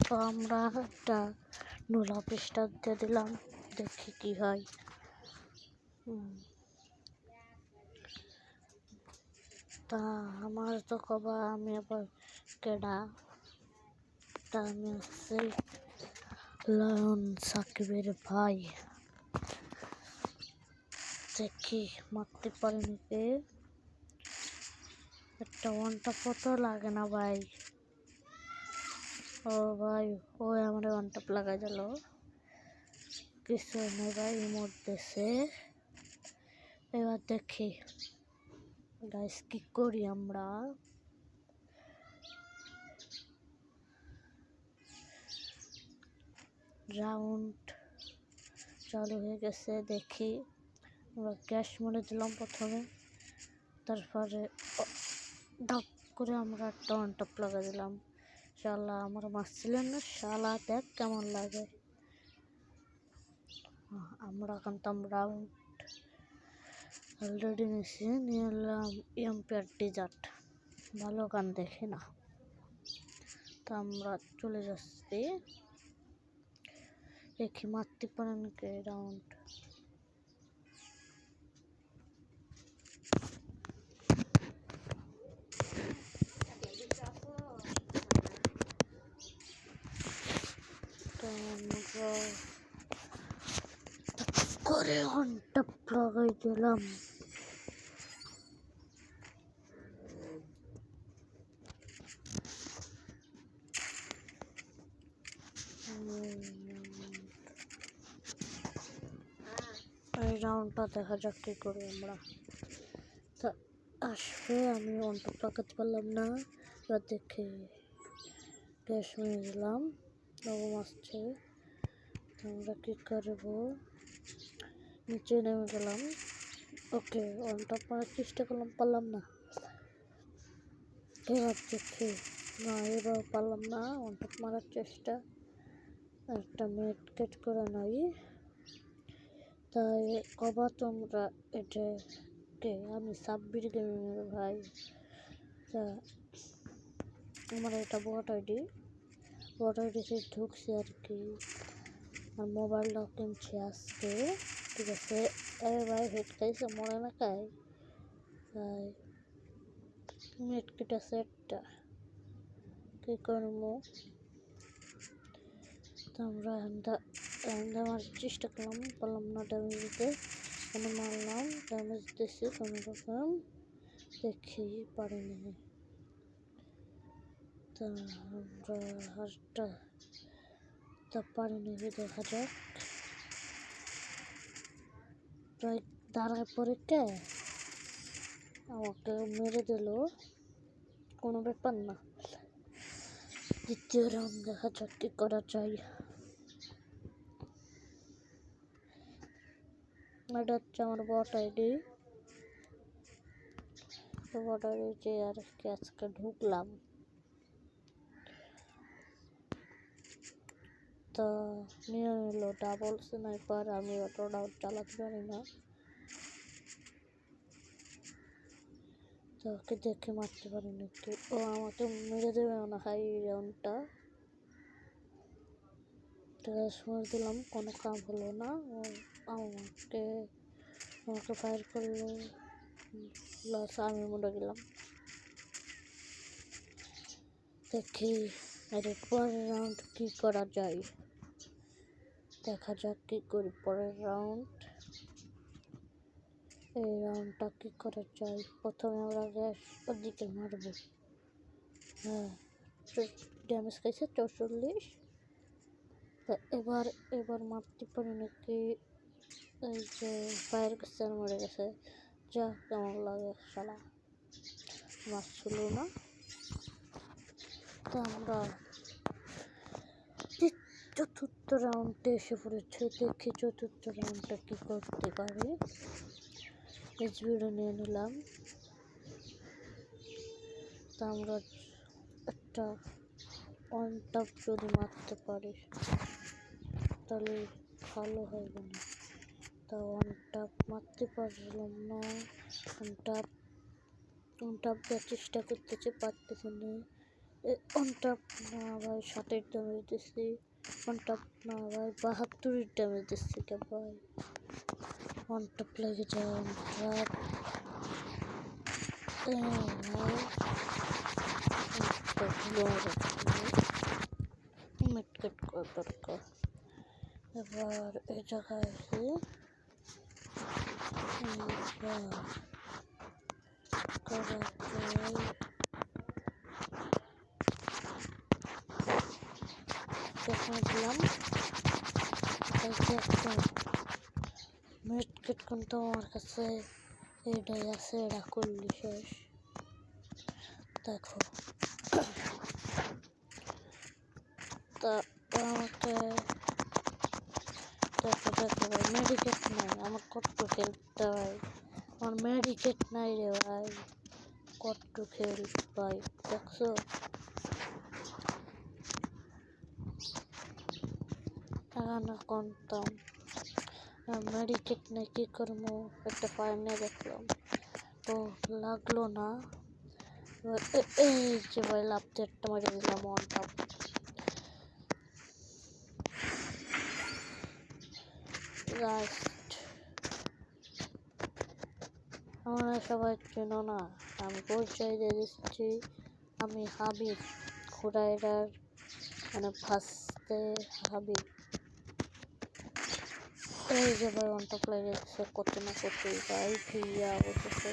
তো আমরা একটা নোলা পৃষ্ঠা দিয়ে দিলাম, দেখি কি হয়। তা আমার তো কবা আমি আবার কেডা, তা আমি আসছি লায়ন সাকিবের ভাই। দেখি মারতে পারি নাকি। একটা ওয়ানটা পতো লাগে না ভাই। ও ভাই ওই আমার ওয়ানটা লাগাই দিল, কিছু নেই ভাই মরতেছে। এবার দেখি গাইস কি করি আমরা। রাউন্ড চালু হয়ে গেছে, দেখি আমরা ক্যাশ মনে দিলাম প্রথমে, তারপরে ডাপ করে আমরা একটা ওয়ান টপ লাগাই দিলাম। শালা আমার মারছিলেন না, শালা দেখ কেমন লাগে। আমরা কানতাম রাউন্ড অলরেডি নিয়ে নিলাম এম্পায়ার ডেজার্ট, ভালো গান দেখে না। তো আমরা চলে যাচ্ছি, দেখি মারতে পারেন কে রাউন্ড। তো আমরা করে ঘন্টা লাগাই দিলাম। এই রাউন্ডটা দেখা যাক কি করি আমরা। তা আসবে, আমি অন্টপ লাগাতে পারলাম না। এবার দেখি গ্যাস মেরে দিলাম, নবম আসছে। আমরা কি করবো, নিচে নেমে গেলাম। ওকে অন্টপ মারার চেষ্টা করলাম, পারলাম না। এবার দেখি না, এবার পারলাম না অন্টপ মারার চেষ্টা। একটা মেট কেট করে নাই, তাই কবা তোমরা এটা কে। আমি সাব্বির গেমিংয়ের ভাই। তা আমার এটা বট আইডিতে ঢুকছি আর কি, আর মোবাইলটাও কিনছি আজকে, ঠিক আছে। ভাই হেড খাইছে, মনে না খাই তাই মেট কিট আছে একটা, কি করবো। তো আমরা আমার চেষ্টা করলাম, পারলাম না ড্যামেজ দিতে। আমি মারলাম, ড্যামেজ দিচ্ছি কোনো রকম, দেখি পারিনি। তা আমরা হারটা তা পারিনি, দেখা যাক। প্রায় দাঁড়ায় পরে কে আমাকে মেরে দিল, কোনো ব্যাপার না। দ্বিতীয় রাউন্ড দেখা যাক কি করা যায়। এটা হচ্ছে আমার বট আইডি, বট আইডি যে আর কি আজকে ঢুকলাম। তো নিয়ে নিল ডাবল স্নাইপার, আমি অত ডাউট চালাতে পারি না। তো ওকে দেখে মারতে পারি নাকি, ও আমাকে মেরে দেবে মনে হয় এই রাউন্ডটা। মার দিলাম, কোনো কাম হলো না। ও আমাকে ফায়ার করলো, প্লাস আমি মরে গেলাম। দেখি এর পরের রাউন্ড কি করা যায়, দেখা যাক কি করি পরের রাউন্ড। এই রাউন্ডটা কি করা যায়, প্রথমে আমরা গ্যাস ওদিকে মারবো। হ্যাঁ ড্যামেজ খাইছে 44। তো এবার মারতে পারি নাকি। এই যে ফায়ার করছে আর মরে গেছে, যা কেমন লাগে শালা, মারছিল না। তো আমরা চতুর্থ রাউন্ডে এসে পড়েছে, দেখি চতুর্থ রাউন্ডটা কি করতে পারি। এইচবিটা নিয়ে নিলাম। তা আমরা একটা ওয়ান টপ যদি মারতে পারি তাহলে ভালো হবে না। তা ওয়ান টপ মারতে পারলাম না, ওয়ান টপ দেওয়ার চেষ্টা করতেছি, পারতেছি না। অন টপ না ভাই 27 ড্যামেজ দিচ্ছি, অন টপ না ভাই 72 ড্যামেজ দিচ্ছি কে ভাই, অন টপ লেগে যায় অন টপ মিটকেট করা দরকার। এবার এই জায়গায় এসে দিলাম মিটকেট, কিন্তু আমার কাছে এটাই আছে, এটা করলি শেষ। দেখো তা আমাকে দেখো দেখো ভাই মেডিকেট নাই, আমার কত খেলতে ভাই, আমার মেডিকেট নাই রে ভাই, কত খেল ভাই দেখছো। না কনতাম মেডিকেট নেই, কী করবো, একটা ফায়ার নিয়ে দেখলাম তো লাগলো না। এই যে ভাই লাভতে একটা মেরে দিলাম অন টপ। আমরা সবাই চেনো না, আমি পরিচয় দিয়ে দিচ্ছি, আমি হাবিব খুরাইডার, মানে ফার্স্টে হাবিব। এই যে ভাই অন টপ লেগে গেছে, করতে না করতেই ভাই ফিরিয়া অবশেষে